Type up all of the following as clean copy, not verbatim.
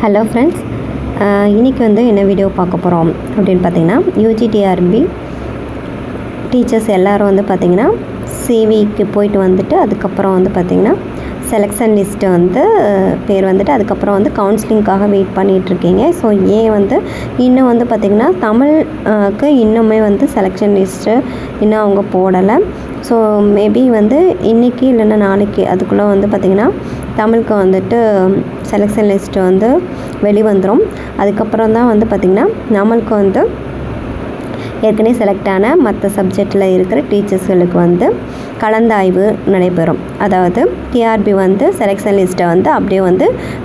Hello friends, இன்றைக்கி என்ன video பார்க்க போகிறோம் அப்படின்னு பார்த்தீங்கன்னா, யூஜிடிஆர்பி டீச்சர்ஸ் எல்லோரும் பார்த்திங்கன்னா சிவிக்கு போயிட்டு வந்துட்டு அதுக்கப்புறம் பார்த்திங்கன்னா செலெக்ஷன் லிஸ்ட்டு பேர் அதுக்கப்புறம் கவுன்சிலிங்காக வெயிட் பண்ணிகிட்ருக்கீங்க. ஸோ ஏன் இன்னும் பார்த்திங்கன்னா தமிழுக்கு இன்னுமே செலெக்ஷன் லிஸ்ட்டு இன்னும் அவங்க போடலை. ஸோ மேபி இன்றைக்கி இல்லைன்னா நாளைக்கு அதுக்குள்ளே பார்த்திங்கன்னா தமிழுக்கு செலெக்ஷன் லிஸ்ட்டு வெளிவந்துடும். அதுக்கப்புறம் தான் பார்த்திங்கன்னா நம்மளுக்கு ஏற்கனவே செலக்ட் ஆன மற்ற சப்ஜெக்டில் இருக்கிற டீச்சர்ஸ்களுக்கு கலந்தாய்வு நடைபெறும். அதாவது டிஆர்பி செலெக்ஷன் லிஸ்ட்டை அப்படியே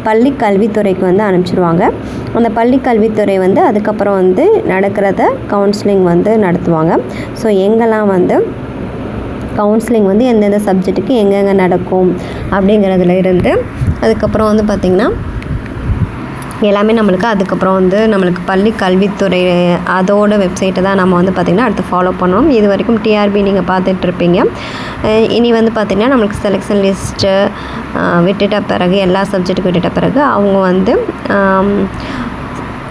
பள்ளி கல்வித்துறைக்கு அனுப்பிச்சிடுவாங்க. அந்த பள்ளி கல்வித்துறை அதுக்கப்புறம் நடக்கிறத கவுன்சிலிங் நடத்துவாங்க. ஸோ எங்கெல்லாம் கவுன்சிலிங் எந்தெந்த சப்ஜெக்ட்டுக்கு எங்கெங்கே நடக்கும் அப்படிங்கிறதுல இருந்து அதுக்கப்புறம் பார்த்திங்கன்னா எல்லாமே நம்மளுக்கு அதுக்கப்புறம் நம்மளுக்கு பள்ளி கல்வித்துறை அதோட வெப்சைட்டை தான் நம்ம பார்த்திங்கன்னா அடுத்து ஃபாலோ பண்ணணும். இது வரைக்கும் டிஆர்பி நீங்கள் பார்த்துட்ருப்பீங்க. இனி பார்த்திங்கன்னா நம்மளுக்கு செலெக்ஷன் லிஸ்ட்டு விட்டுட்ட பிறகு எல்லா சப்ஜெக்ட்டுக்கு விட்டுட்ட பிறகு அவங்க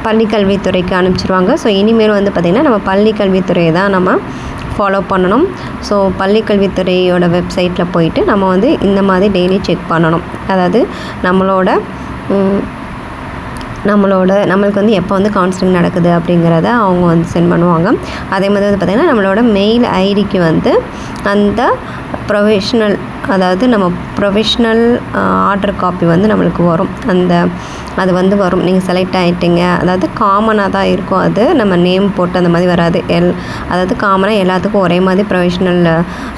பள்ளி கல்வித்துறைக்கு அனுப்பிச்சிடுவாங்க. ஸோ இனிமேல் பார்த்திங்கன்னா நம்ம பள்ளி துறையை தான் நம்ம ஃபாலோ பண்ணணும். ஸோ பள்ளி கல்வித்துறையோட வெப்சைட்டில் போயிட்டு நம்ம இந்த மாதிரி டெய்லி செக் பண்ணணும். அதாவது நம்மளுக்கு எப்போ கவுன்சிலிங் நடக்குது அப்படிங்கிறத அவங்க சென்ட் பண்ணுவாங்க. அதே மாதிரி பார்த்திங்கன்னா நம்மளோட மெயில் ஐடிக்கு அந்த ப்ரொஃபஷ்னல், அதாவது நம்ம ப்ரொஃபஷ்னல் ஆர்டர் காப்பி நம்மளுக்கு வரும். அது வரும். நீங்கள் செலக்ட் ஆகிட்டீங்க, அதாவது காமனாக தான் இருக்கும். அது நம்ம நேம் போட்டு அந்த மாதிரி வராது. அதாவது காமனாக எல்லாத்துக்கும் ஒரே மாதிரி ப்ரொஃபஷ்னல்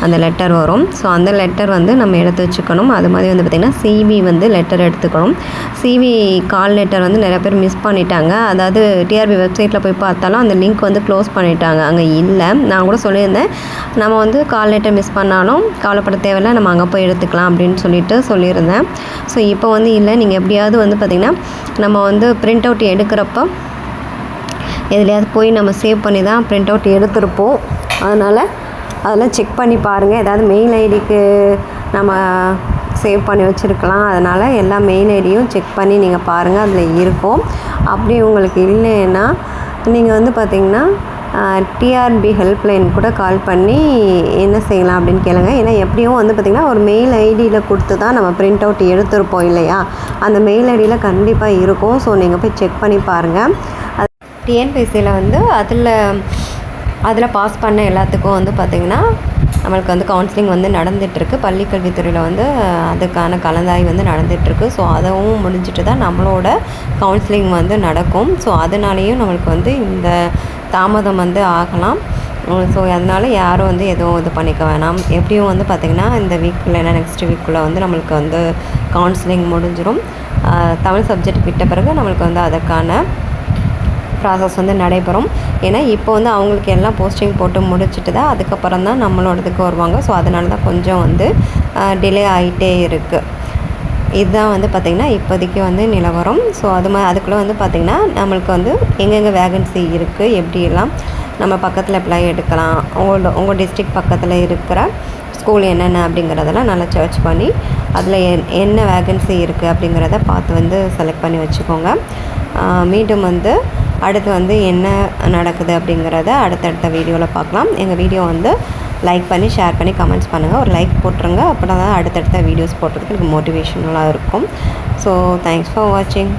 அந்த லெட்டர் வரும். ஸோ அந்த லெட்டர் நம்ம எடுத்து வச்சுக்கணும். அது மாதிரி பார்த்திங்கன்னா சிவி லெட்டர் எடுத்துக்கணும். சிவி கால் லெட்டர் நிறைய பேர் மிஸ் பண்ணிட்டாங்க. அதாவது டிஆர்பி வெப்சைட்டில் போய் பார்த்தாலும் அந்த லிங்க் க்ளோஸ் பண்ணிட்டாங்க, அங்கே இல்லை. நான் கூட சொல்லியிருந்தேன், நம்ம கால் லெட்டர் மிஸ் பண்ணாலும் கவலைப்பட தேவையில்லை, நம்ம அங்கே போய் எடுத்துக்கலாம் அப்படின்னு சொல்லியிருந்தேன். ஸோ இப்போ இல்லை, நீங்கள் எப்படியாவது பார்த்திங்கன்னா நம்ம பிரிண்ட் அவுட் எடுக்கிறப்போ எதுலையாவது போய் நம்ம சேவ் பண்ணி தான் பிரிண்ட் அவுட் எடுத்திருப்போம். அதனால் அதெல்லாம் செக் பண்ணி பாருங்கள். ஏதாவது மெயில் ஐடிக்கு நம்ம சேவ் பண்ணி வச்சுருக்கலாம். அதனால் எல்லா மெயில் ஐடியும் செக் பண்ணி நீங்கள் பாருங்கள், அதில் இருக்கும். அப்படி உங்களுக்கு இல்லைன்னா நீங்கள் பார்த்திங்கன்னா டிஆர்பி ஹெல்ப்லைன் கூட கால் பண்ணி என்ன செய்யலாம் அப்படின்னு கேளுங்க. ஏன்னா எப்படியும் பார்த்திங்கன்னா ஒரு மெயில் ஐடியில் கொடுத்து தான் நம்ம பிரிண்ட் அவுட் எடுத்திருப்போம் இல்லையா, அந்த மெயில் ஐடியில் கண்டிப்பாக இருக்கும். ஸோ நீங்கள் போய் செக் பண்ணி பாருங்கள். அது டிஎன்பிஎஸ்சியில் அதில் பாஸ் பண்ண எல்லாத்துக்கும் பார்த்திங்கன்னா நம்மளுக்கு கவுன்சிலிங் நடந்துகிட்ருக்கு. பள்ளிக்கல்வித்துறையில் அதுக்கான கலந்தாய்வு நடந்துகிட்ருக்கு. ஸோ அதுவும் முடிஞ்சிட்டு தான் நம்மளோட கவுன்சிலிங் நடக்கும். ஸோ அதனாலேயும் நம்மளுக்கு இந்த தாமதம் ஆகலாம். ஸோ அதனால் யாரும் எதுவும் இது பண்ணிக்க வேணாம். எப்படியும் பார்த்திங்கன்னா இந்த வீக் இல்லைன்னா நெக்ஸ்ட் வீக்குள்ளே நம்மளுக்கு கவுன்சிலிங் முடிஞ்சிடும். தமிழ் சப்ஜெக்ட் விட்ட பிறகு நம்மளுக்கு அதற்கான ப்ராசஸ் நடைபெறும். ஏன்னா இப்போ அவங்களுக்கு எல்லாம் போஸ்டிங் போட்டு முடிச்சுட்டு தான் அதுக்கப்புறம் தான் நம்மளோடதுக்கு வருவாங்க. ஸோ அதனால தான் கொஞ்சம் டிலே ஆகிட்டே இருக்குது. இதுதான் பார்த்திங்கன்னா இப்போதைக்கு நிலவரம். ஸோ அதுக்குள்ளே பார்த்திங்கன்னா நம்மளுக்கு எங்கெங்கே வேகன்சி இருக்குது, எப்படியெல்லாம் நம்ம பக்கத்தில் அப்ளை எடுக்கலாம், உங்கள் டிஸ்ட்ரிக்ட் பக்கத்தில் இருக்கிற ஸ்கூல் என்னென்ன அப்படிங்கிறதெல்லாம் நல்லா சர்ச் பண்ணி அதில் என்ன வேகன்சி இருக்குது அப்படிங்கிறத பார்த்து செலக்ட் பண்ணி வச்சுக்கோங்க. மீண்டும் அடுத்து என்ன நடக்குது அப்படிங்கிறத அடுத்தடுத்த வீடியோவில் பார்க்கலாம். எங்கள் வீடியோ லைக் பண்ணி ஷேர் பண்ணி கமெண்ட்ஸ் பண்ணுங்கள். ஒரு லைக் போட்டுருங்க, அப்படின்னா தான் அடுத்தடுத்த வீடியோஸ் போடுறதுக்கு எனக்கு மோட்டிவேஷனலாக இருக்கும். ஸோ தேங்க்ஸ் ஃபார் வாட்சிங்.